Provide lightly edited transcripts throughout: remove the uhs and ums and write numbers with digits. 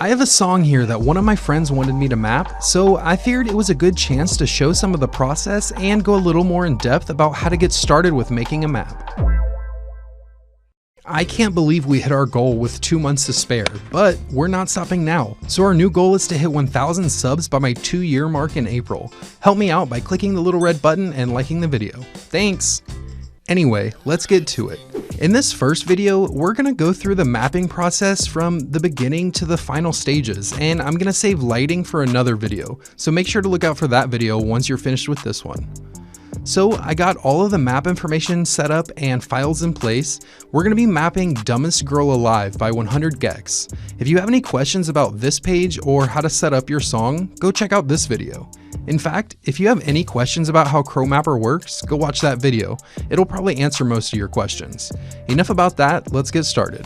I have a song here that one of my friends wanted me to map, so I figured it was a good chance to show some of the process and go a little more in depth about how to get started with making a map. I can't believe we hit our goal with 2 months to spare, but we're not stopping now. So our new goal is to hit 1,000 subs by my 2-year mark in April. Help me out by clicking the little red button and liking the video. Thanks! Anyway, let's get to it. In this first video, we're gonna go through the mapping process from the beginning to the final stages, and I'm gonna save lighting for another video, so make sure to look out for that video once you're finished with this one. So I got all of the map information set up and files in place. We're going to be mapping Dumbest Girl Alive by 100 Gecs. If you have any questions about this page or how to set up your song, go check out this video. In fact, if you have any questions about how ChromMapper works, go watch that video. It'll probably answer most of your questions. Enough about that, let's get started.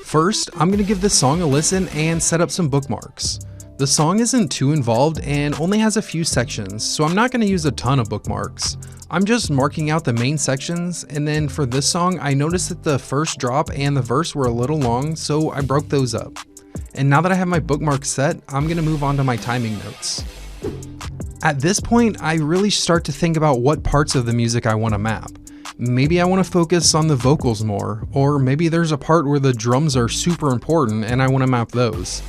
First, I'm going to give this song a listen and set up some bookmarks. The song isn't too involved and only has a few sections, so I'm not going to use a ton of bookmarks. I'm just marking out the main sections, and then for this song I noticed that the first drop and the verse were a little long, so I broke those up. And now that I have my bookmarks set, I'm going to move on to my timing notes. At this point, I really start to think about what parts of the music I want to map. Maybe I want to focus on the vocals more, or maybe there's a part where the drums are super important and I want to map those.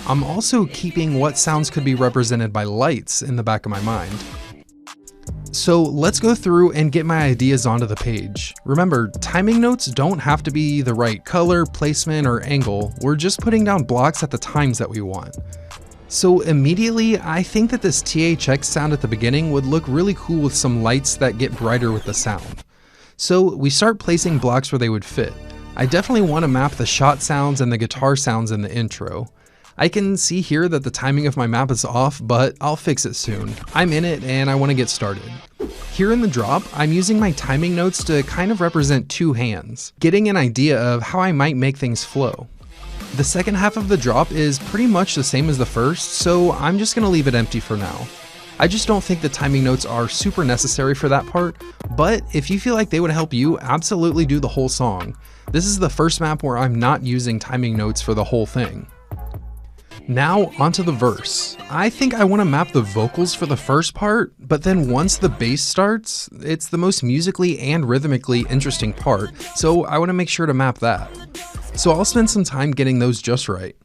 I'm also keeping what sounds could be represented by lights in the back of my mind. So let's go through and get my ideas onto the page. Remember, timing notes don't have to be the right color, placement, or angle. We're just putting down blocks at the times that we want. So immediately, I think that this THX sound at the beginning would look really cool with some lights that get brighter with the sound. So we start placing blocks where they would fit. I definitely want to map the shot sounds and the guitar sounds in the intro. I can see here that the timing of my map is off, but I'll fix it soon. I'm in it and I want to get started. Here in the drop, I'm using my timing notes to kind of represent two hands, getting an idea of how I might make things flow. The second half of the drop is pretty much the same as the first, so I'm just going to leave it empty for now. I just don't think the timing notes are super necessary for that part, but if you feel like they would help you, absolutely do the whole song. This is the first map where I'm not using timing notes for the whole thing. Now onto the verse. I think I want to map the vocals for the first part, but then once the bass starts, it's the most musically and rhythmically interesting part, so I want to make sure to map that. So I'll spend some time getting those just right.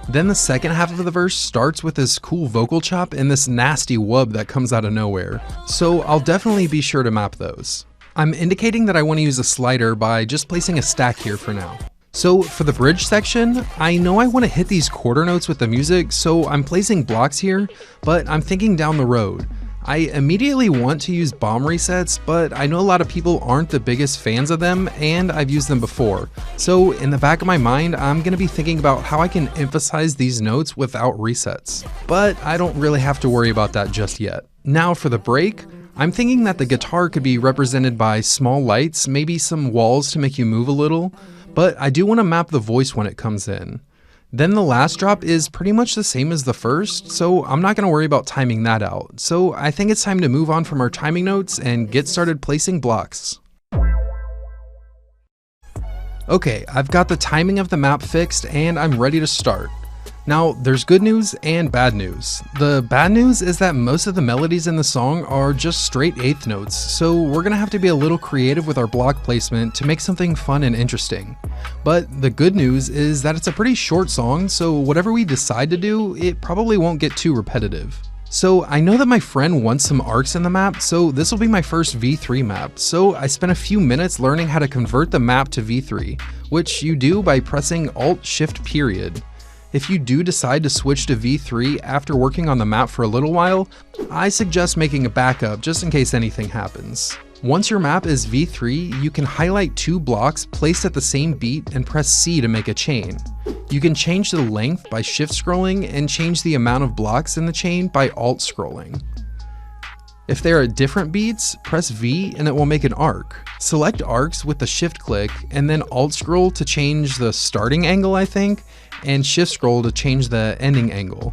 Then the second half of the verse starts with this cool vocal chop and this nasty wub that comes out of nowhere, so I'll definitely be sure to map those. I'm indicating that I want to use a slider by just placing a stack here for now. So for the bridge section, I know I want to hit these quarter notes with the music, so I'm placing blocks here, but I'm thinking down the road. I immediately want to use bomb resets, but I know a lot of people aren't the biggest fans of them, and I've used them before. So in the back of my mind, I'm going to be thinking about how I can emphasize these notes without resets. But I don't really have to worry about that just yet. Now for the break, I'm thinking that the guitar could be represented by small lights, maybe some walls to make you move a little, but I do want to map the voice when it comes in. Then the last drop is pretty much the same as the first, so I'm not going to worry about timing that out. So I think it's time to move on from our timing notes and get started placing blocks. Okay, I've got the timing of the map fixed and I'm ready to start. Now, there's good news and bad news. The bad news is that most of the melodies in the song are just straight eighth notes, so we're gonna have to be a little creative with our block placement to make something fun and interesting. But the good news is that it's a pretty short song, so whatever we decide to do, it probably won't get too repetitive. So I know that my friend wants some arcs in the map, so this will be my first V3 map, so I spent a few minutes learning how to convert the map to V3, which you do by pressing Alt-Shift-. If you do decide to switch to V3 after working on the map for a little while, I suggest making a backup just in case anything happens. Once your map is V3, you can highlight two blocks placed at the same beat and press C to make a chain. You can change the length by shift scrolling and change the amount of blocks in the chain by alt scrolling. If they're at different beats, press V and it will make an arc. Select arcs with the shift click and then alt scroll to change the starting angle, I think, and shift scroll to change the ending angle.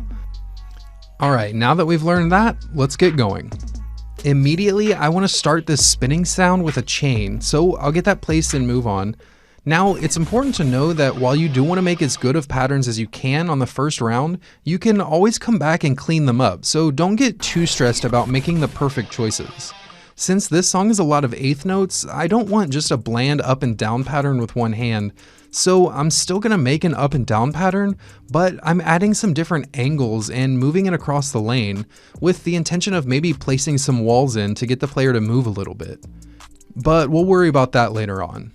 Alright, now that we've learned that, let's get going. Immediately, I want to start this spinning sound with a chain, so I'll get that placed and move on. Now, it's important to know that while you do want to make as good of patterns as you can on the first round, you can always come back and clean them up, so don't get too stressed about making the perfect choices. Since this song is a lot of eighth notes, I don't want just a bland up and down pattern with one hand, so I'm still going to make an up and down pattern, but I'm adding some different angles and moving it across the lane, with the intention of maybe placing some walls in to get the player to move a little bit. But we'll worry about that later on.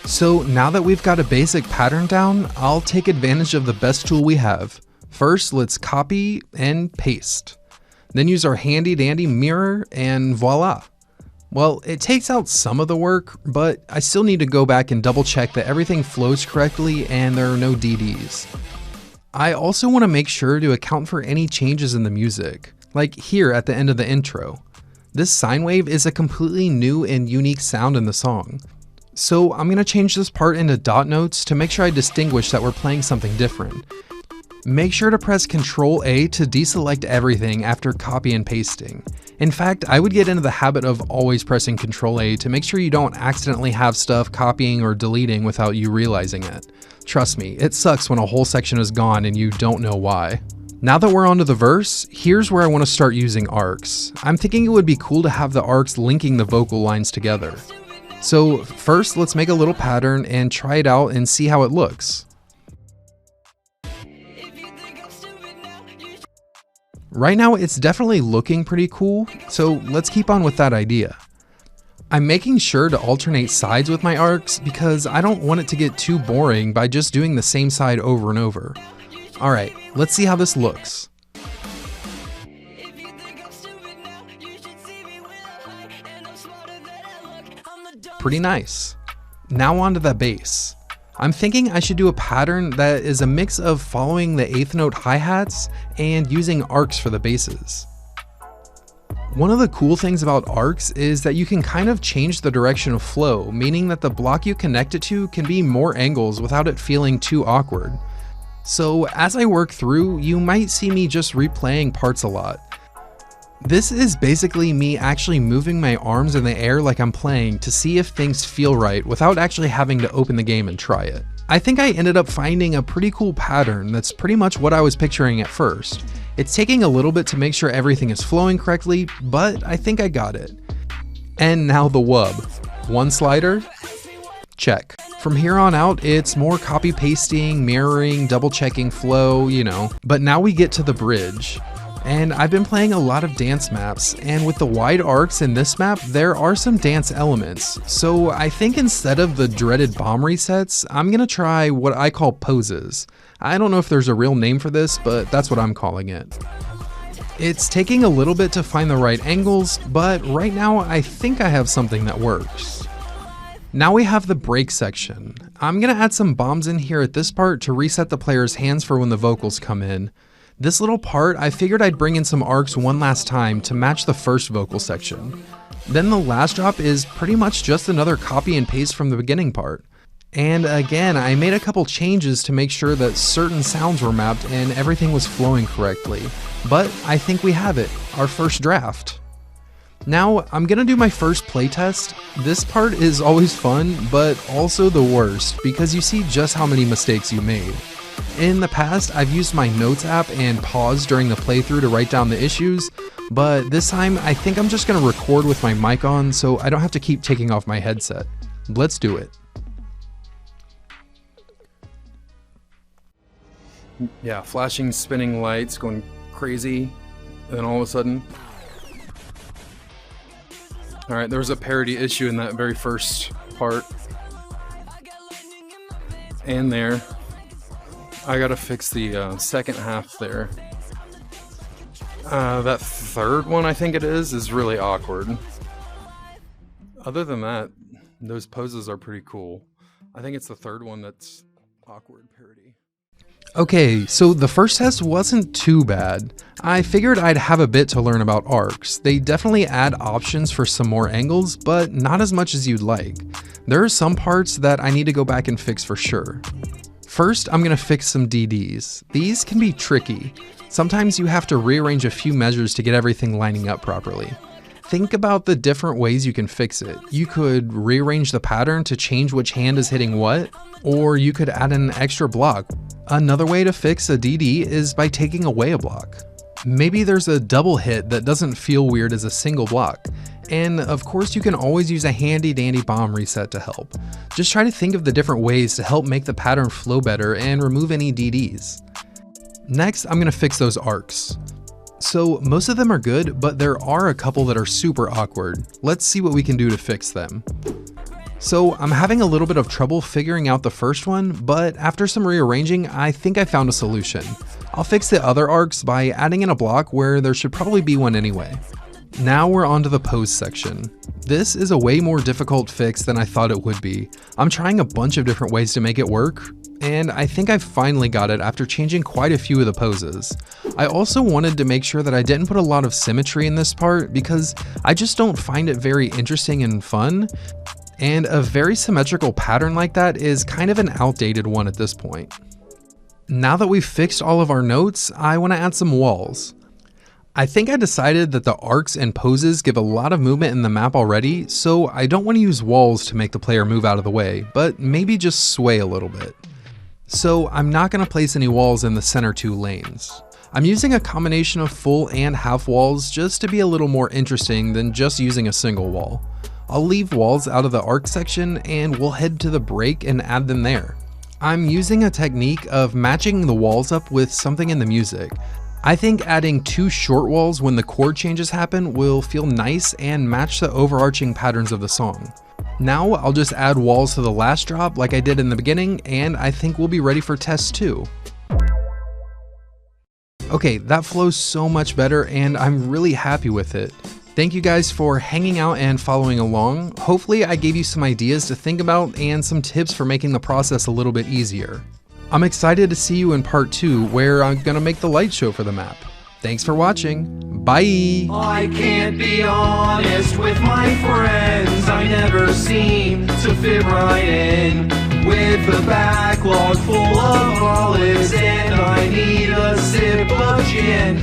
So now that we've got a basic pattern down, I'll take advantage of the best tool we have. First, let's copy and paste. Then use our handy dandy mirror and voila. Well, it takes out some of the work, but I still need to go back and double check that everything flows correctly and there are no DDs. I also want to make sure to account for any changes in the music, like here at the end of the intro. This sine wave is a completely new and unique sound in the song. So I'm going to change this part into dot notes to make sure I distinguish that we're playing something different. Make sure to press Ctrl A to deselect everything after copy and pasting. In fact, I would get into the habit of always pressing Ctrl A to make sure you don't accidentally have stuff copying or deleting without you realizing it. Trust me, it sucks when a whole section is gone and you don't know why. Now that we're onto the verse, here's where I want to start using arcs. I'm thinking it would be cool to have the arcs linking the vocal lines together. So first, let's make a little pattern and try it out and see how it looks. Right now, it's definitely looking pretty cool, so let's keep on with that idea. I'm making sure to alternate sides with my arcs because I don't want it to get too boring by just doing the same side over and over. Alright, let's see how this looks. Pretty nice. Now onto the bass. I'm thinking I should do a pattern that is a mix of following the eighth note hi-hats and using arcs for the basses. One of the cool things about arcs is that you can kind of change the direction of flow, meaning that the block you connect it to can be more angles without it feeling too awkward. So as I work through, you might see me just replaying parts a lot. This is basically me actually moving my arms in the air like I'm playing to see if things feel right without actually having to open the game and try it. I think I ended up finding a pretty cool pattern that's pretty much what I was picturing at first. It's taking a little bit to make sure everything is flowing correctly, but I think I got it. And now the wub. One slider? Check. From here on out, it's more copy pasting, mirroring, double checking flow, you know. But now we get to the bridge. And I've been playing a lot of dance maps, and with the wide arcs in this map, there are some dance elements. So I think instead of the dreaded bomb resets, I'm gonna try what I call poses. I don't know if there's a real name for this, but that's what I'm calling it. It's taking a little bit to find the right angles, but right now I think I have something that works. Now we have the break section. I'm gonna add some bombs in here at this part to reset the player's hands for when the vocals come in. This little part, I figured I'd bring in some arcs one last time to match the first vocal section. Then the last drop is pretty much just another copy and paste from the beginning part. And again, I made a couple changes to make sure that certain sounds were mapped and everything was flowing correctly. But I think we have it, our first draft. Now, I'm gonna do my first playtest. This part is always fun, but also the worst, because you see just how many mistakes you made. In the past, I've used my notes app and paused during the playthrough to write down the issues, but this time I think I'm just going to record with my mic on so I don't have to keep taking off my headset. Let's do it. Yeah, flashing, spinning lights, going crazy, and then all of a sudden... Alright, there was a parity issue in that very first part. And there. I gotta fix the second half there. That third one, I think it is really awkward. Other than that, those poses are pretty cool. I think it's the third one that's awkward parody. Okay, so the first test wasn't too bad. I figured I'd have a bit to learn about arcs. They definitely add options for some more angles, but not as much as you'd like. There are some parts that I need to go back and fix for sure. First, I'm going to fix some DDs. These can be tricky. Sometimes you have to rearrange a few measures to get everything lining up properly. think about the different ways you can fix it. You could rearrange the pattern to change which hand is hitting what, or you could add an extra block. Another way to fix a DD is by taking away a block. Maybe there's a double hit that doesn't feel weird as a single block. And of course you can always use a handy dandy bomb reset to help. Just try to think of the different ways to help make the pattern flow better and remove any DDs. Next, I'm going to fix those arcs. So most of them are good, but there are a couple that are super awkward. Let's see what we can do to fix them. So I'm having a little bit of trouble figuring out the first one, but after some rearranging, I think I found a solution. I'll fix the other arcs by adding in a block where there should probably be one anyway. Now we're on to the pose section. This is a way more difficult fix than I thought it would be. I'm trying a bunch of different ways to make it work, and I think I finally got it after changing quite a few of the poses. I also wanted to make sure that I didn't put a lot of symmetry in this part because I just don't find it very interesting and fun, and a very symmetrical pattern like that is kind of an outdated one at this point. Now that we've fixed all of our notes, I want to add some walls. I think I decided that the arcs and poses give a lot of movement in the map already, so I don't want to use walls to make the player move out of the way, but maybe just sway a little bit. So I'm not going to place any walls in the center 2 lanes. I'm using a combination of full and half walls just to be a little more interesting than just using a single wall. I'll leave walls out of the arc section and we'll head to the break and add them there. I'm using a technique of matching the walls up with something in the music. I think adding 2 short walls when the chord changes happen will feel nice and match the overarching patterns of the song. Now I'll just add walls to the last drop like I did in the beginning, and I think we'll be ready for test 2. Okay, that flows so much better and I'm really happy with it. Thank you guys for hanging out and following along. Hopefully I gave you some ideas to think about and some tips for making the process a little bit easier. I'm excited to see you in part 2 where I'm gonna make the light show for the map. Thanks for watching. Bye! I can't be honest with my friends. I never seem to fit right in. With a backlog full of olives and I need a sip of gin.